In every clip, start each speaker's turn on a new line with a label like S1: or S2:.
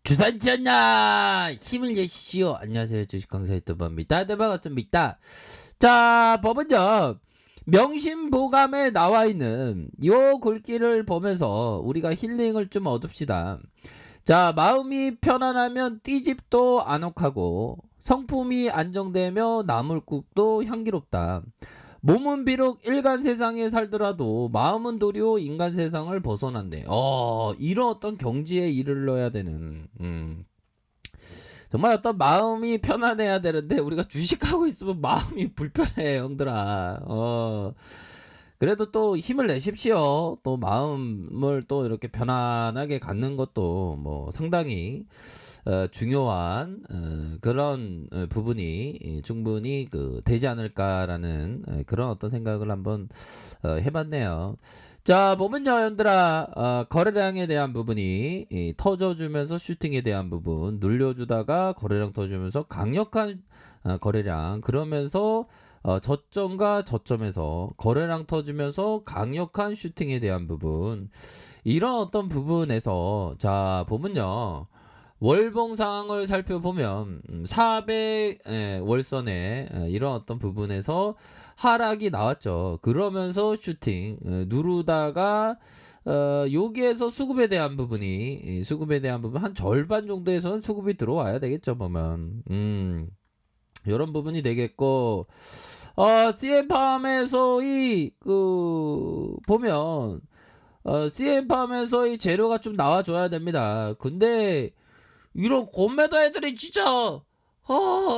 S1: 주산지었나 힘을 내시오. 안녕하세요, 주식강사 유튜버입니다. 네, 반갑습니다. 자, 법은요, 명심보감에 나와 있는 요 글귀를 보면서 우리가 힐링을 좀 얻읍시다. 자, 마음이 편안하면 띠집도 아늑하고 성품이 안정되며 나물국도 향기롭다. 몸은 비록 일간 세상에 살더라도 마음은 도리어 인간 세상을 벗어난대. 이런 어떤 경지에 이르러야 되는, 정말 어떤 마음이 편안해야 되는데 우리가 주식하고 있으면 마음이 불편해, 형들아. 그래도 또 힘을 내십시오. 또 마음을 또 이렇게 편안하게 갖는 것도 뭐 상당히 중요한 그런 부분이 충분히 되지 않을까라는 그런 어떤 생각을 한번 해봤네요. 자, 보면요, 형들아, 거래량에 대한 부분이 터져주면서 슈팅에 대한 부분 눌려주다가 거래량 터주면서 강력한 거래량, 그러면서 저점과 저점에서 거래량 터지면서 강력한 슈팅에 대한 부분, 이런 어떤 부분에서 자 보면요, 월봉 상황을 살펴보면 400 월선에 이런 어떤 부분에서 하락이 나왔죠. 그러면서 슈팅 누르다가 여기에서 수급에 대한 부분이 수급에 대한 부분 한 절반 정도에서는 수급이 들어와야 되겠죠, 보면. 이런 부분이 되겠고, CM팜에서의 보면 CM팜에서의 재료가 좀 나와줘야 됩니다. 근데 이런 곰매도 애들이 진짜,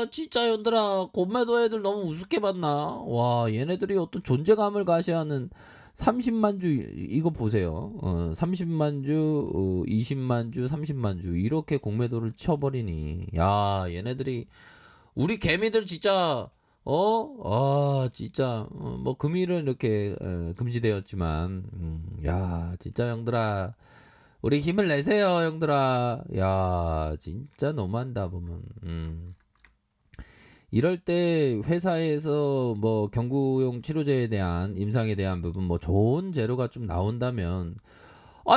S1: 진짜 얘들아, 곰매도 애들 너무 우습게 봤나? 와, 얘네들이 어떤 존재감을 가시하는 30만 주 이거 보세요. 30만 주, 20만 주, 30만 주 이렇게 공매도를 쳐버리니, 야, 얘네들이 우리 개미들 진짜, 진짜 뭐 금일은 이렇게 금지되었지만, 야, 진짜 형들아, 우리 힘을 내세요, 형들아. 야, 진짜 너무한다 보면. 이럴 때 회사에서 뭐 경구용 치료제에 대한 임상에 대한 부분 뭐 좋은 재료가 좀 나온다면,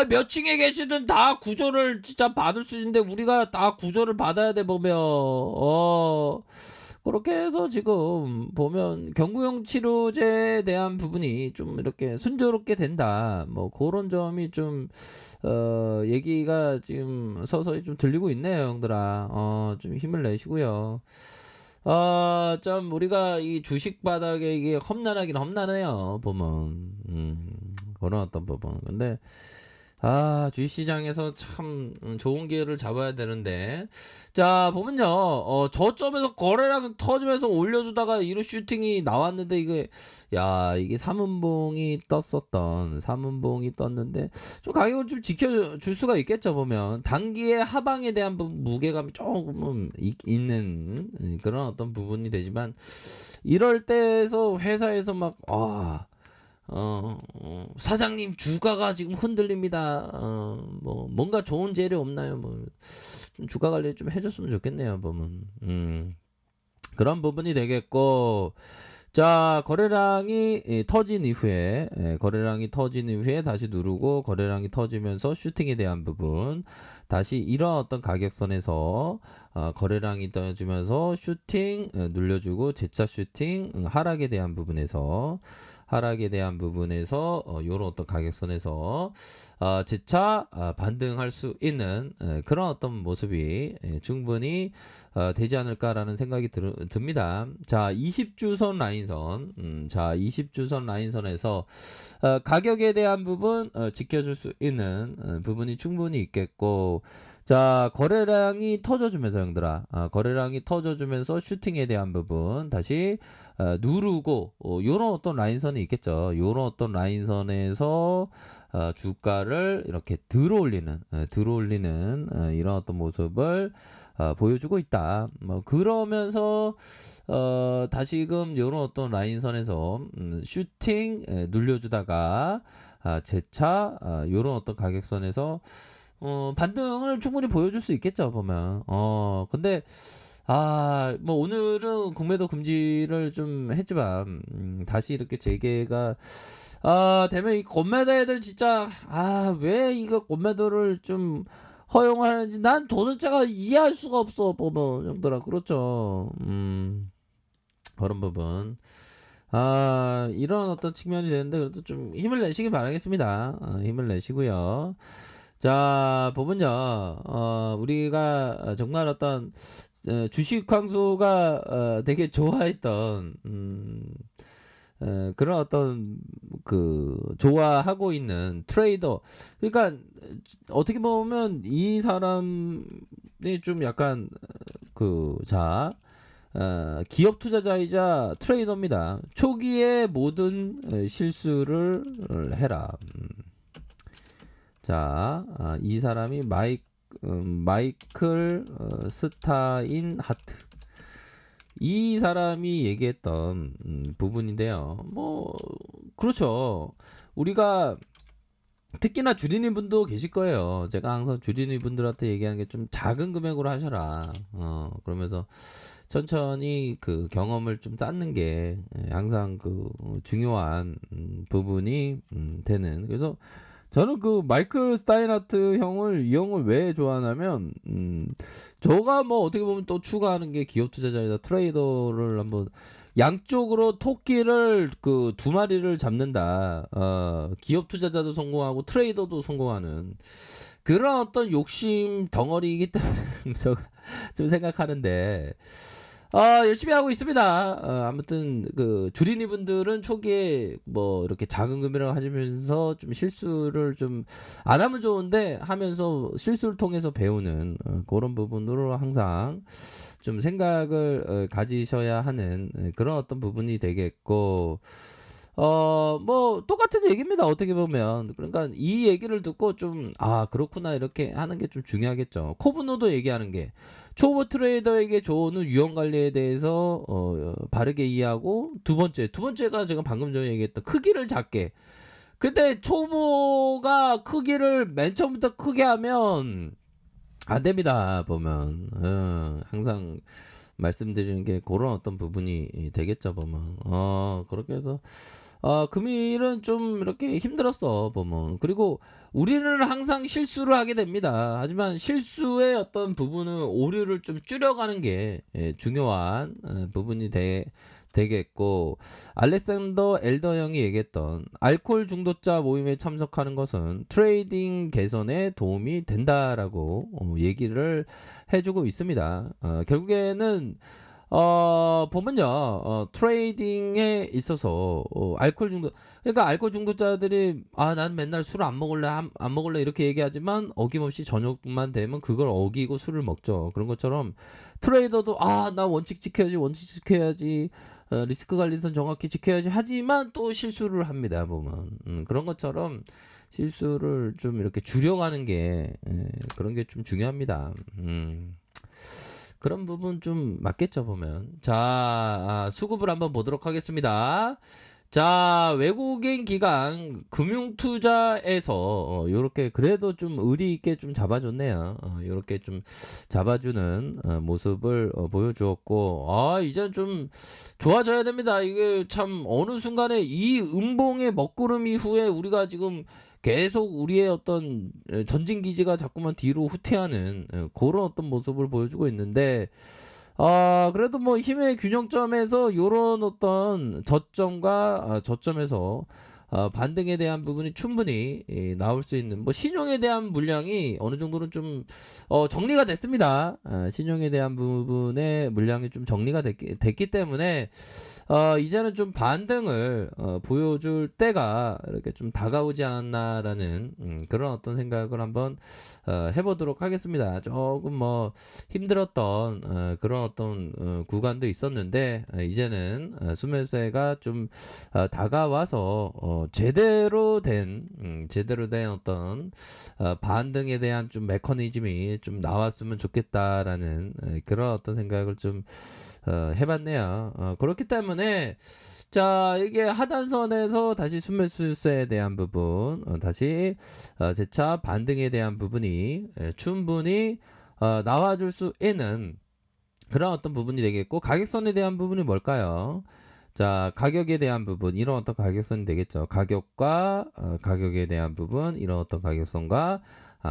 S1: 몇 층에 계시든 다 구조를 진짜 받을 수 있는데 우리가 다 구조를 받아야 돼 보면. 그렇게 해서 지금 보면 경구용 치료제에 대한 부분이 좀 이렇게 순조롭게 된다. 뭐 그런 점이 좀 얘기가 지금 서서히 좀 들리고 있네요, 형들아. 좀 힘을 내시고요. 좀 우리가 이 주식 바닥에 이게 험난하긴 험난해요, 보면. 그런 어떤 부분. 근데 주식시장에서 참 좋은 기회를 잡아야 되는데, 자 보면요, 저점에서 거래량 터지면서 올려주다가 이런 슈팅이 나왔는데, 이게 3분봉이 떴었던 3분봉이 떴는데 좀 가격을 좀 지켜줄 수가 있겠죠. 보면 단기에 하방에 대한 무게감이 조금은 있는 그런 어떤 부분이 되지만, 이럴 때에서 회사에서 막 사장님 주가가 지금 흔들립니다. 뭐 뭔가 좋은 재료 없나요? 뭐 좀 주가 관리 좀 해줬으면 좋겠네요, 보면. 그런 부분이 되겠고, 자 거래량이 터진 이후에 거래량이 터진 이후에 다시 누르고 거래량이 터지면서 슈팅에 대한 부분, 다시 이런 어떤 가격선에서 거래량이 떨어지면서 슈팅 눌려주고 재차 슈팅 하락에 대한 부분에서 요런 어떤 가격선에서 재차 반등할 수 있는 그런 어떤 모습이 충분히 되지 않을까라는 생각이 듭니다. 자, 20주선 라인선, 자 20주선 라인선에서 가격에 대한 부분 지켜줄 수 있는 부분이 충분히 있겠고, 자 거래량이 터져주면서, 형들아, 거래량이 터져주면서 슈팅에 대한 부분 다시 누르고 요런 어떤 라인선이 있겠죠. 요런 어떤 라인선에서 주가를 이렇게 들어올리는 이런 어떤 모습을 보여주고 있다. 뭐 그러면서 다시금 요런 어떤 라인선에서 슈팅 눌려주다가 재차 요런 어떤 가격선에서 반등을 충분히 보여줄 수 있겠죠, 보면. 근데 뭐 오늘은 공매도 금지를 좀 했지만, 다시 이렇게 재개가 되면 이 공매도 애들 진짜, 왜 이거 공매도를 좀 허용하는지 난 도대체가 이해할 수가 없어 보면 형들아. 그렇죠. 그런 부분. 이런 어떤 측면이 되는데 그래도 좀 힘을 내시길 바라겠습니다. 힘을 내시고요. 자, 보면요. 우리가 정말 어떤 주식 광수가 되게 좋아했던 그런 어떤 좋아하고 있는 트레이더. 그러니까 어떻게 보면 이 사람이 좀 약간 기업 투자자이자 트레이더입니다. 초기에 모든 실수를 해라. 자, 이 사람이 마이클 스타인 하트. 이 사람이 얘기했던 부분인데요. 뭐 그렇죠. 우리가 특히나 주린이 분도 계실 거예요. 제가 항상 주린이 분들한테 얘기하는 게 좀 작은 금액으로 하셔라. 그러면서 천천히 그 경험을 좀 쌓는 게 항상 중요한 부분이 되는. 그래서 저는 마이클 스타인하트 이 형을 왜 좋아하냐면 저가 뭐 어떻게 보면 또 추가하는 게 기업 투자자이자 트레이더를 한번 양쪽으로 토끼를 두 마리를 잡는다. 기업 투자자도 성공하고 트레이더도 성공하는 그런 어떤 욕심 덩어리이기 때문에 제가 좀 생각하는데 열심히 하고 있습니다. 아무튼 주린이 분들은 초기에 뭐 이렇게 작은 금액을 하시면서 좀 실수를 좀 안 하면 좋은데 하면서 실수를 통해서 배우는 그런 부분으로 항상 좀 생각을 가지셔야 하는 그런 어떤 부분이 되겠고 뭐 똑같은 얘기입니다. 어떻게 보면. 그러니까 이 얘기를 듣고 좀 그렇구나 이렇게 하는 게 좀 중요하겠죠. 코브노도 얘기하는 게 초보 트레이더에게 좋은 유형 관리에 대해서 바르게 이해하고 두 번째가 제가 방금 전에 얘기했던 크기를 작게. 근데 초보가 크기를 맨 처음부터 크게 하면 안 됩니다. 보면 항상 말씀드리는 게 그런 어떤 부분이 되겠죠. 보면 그렇게 해서 금일은 좀 이렇게 힘들었어 보면. 그리고 우리는 항상 실수를 하게 됩니다. 하지만 실수의 어떤 부분은 오류를 좀 줄여가는 게 중요한 부분이 되겠고, 알렉산더 엘더 형이 얘기했던 알코올 중독자 모임에 참석하는 것은 트레이딩 개선에 도움이 된다라고 얘기를 해주고 있습니다. 결국에는 보면요, 트레이딩에 있어서 그러니까 알코올 중독자들이 난 맨날 술 안 먹을래 안 먹을래 이렇게 얘기하지만 어김없이 저녁만 되면 그걸 어기고 술을 먹죠. 그런 것처럼 트레이더도 나 원칙 지켜야지 리스크 관리선 정확히 지켜야지 하지만 또 실수를 합니다. 보면 그런 것처럼 실수를 좀 이렇게 줄여가는 게 그런 게 좀 중요합니다. 그런 부분 좀 맞겠죠 보면. 자, 수급을 한번 보도록 하겠습니다. 자, 외국인 기관 금융투자에서 요렇게 그래도 좀 의리 있게 좀 잡아줬네요. 요렇게 좀 잡아주는 모습을 보여주었고, 이제는 좀 좋아져야 됩니다. 이게 참 어느 순간에 이 음봉의 먹구름 이후에 우리가 지금 계속 우리의 어떤 전진 기지가 자꾸만 뒤로 후퇴하는 그런 어떤 모습을 보여주고 있는데, 그래도 뭐 힘의 균형점에서 요런 어떤 저점과 저점에서 반등에 대한 부분이 충분히 나올 수 있는, 뭐 신용에 대한 물량이 어느 정도는 좀 정리가 됐습니다. 신용에 대한 부분의 물량이 좀 정리가 됐기 때문에 이제는 좀 반등을 보여줄 때가 이렇게 좀 다가오지 않았나라는 그런 어떤 생각을 한번 해보도록 하겠습니다. 조금 뭐 힘들었던 그런 어떤 구간도 있었는데 이제는 수매세가 좀 다가와서 제대로 된 어떤 반등에 대한 좀 메커니즘이 좀 나왔으면 좋겠다라는 그런 어떤 생각을 좀 해봤네요. 그렇기 때문에 자, 이게 하단선에서 다시 순매수세에 대한 부분, 다시 재차 반등에 대한 부분이 충분히 나와줄 수 있는 그런 어떤 부분이 되겠고, 가격선에 대한 부분이 뭘까요? 자, 가격에 대한 부분, 이런 어떤 가격선이 되겠죠. 가격과 가격에 대한 부분, 이런 어떤 가격선과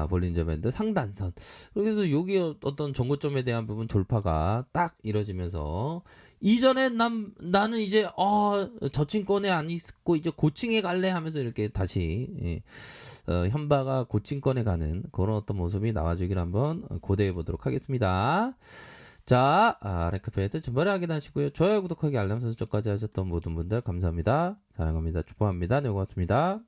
S1: 볼린저 밴드 상단선. 그래서 여기 어떤 정고점에 대한 부분 돌파가 딱 이뤄지면서 이전에 나는 이제 저층권에 안 있고 이제 고층에 갈래 하면서 이렇게 다시 현바가 고층권에 가는 그런 어떤 모습이 나와주길 한번 고대해 보도록 하겠습니다. 자, 랭크패드 준비를 확인하시고요. 좋아요, 구독하기, 알람 설정까지 하셨던 모든 분들 감사합니다. 사랑합니다. 축복합니다. 네, 고맙습니다.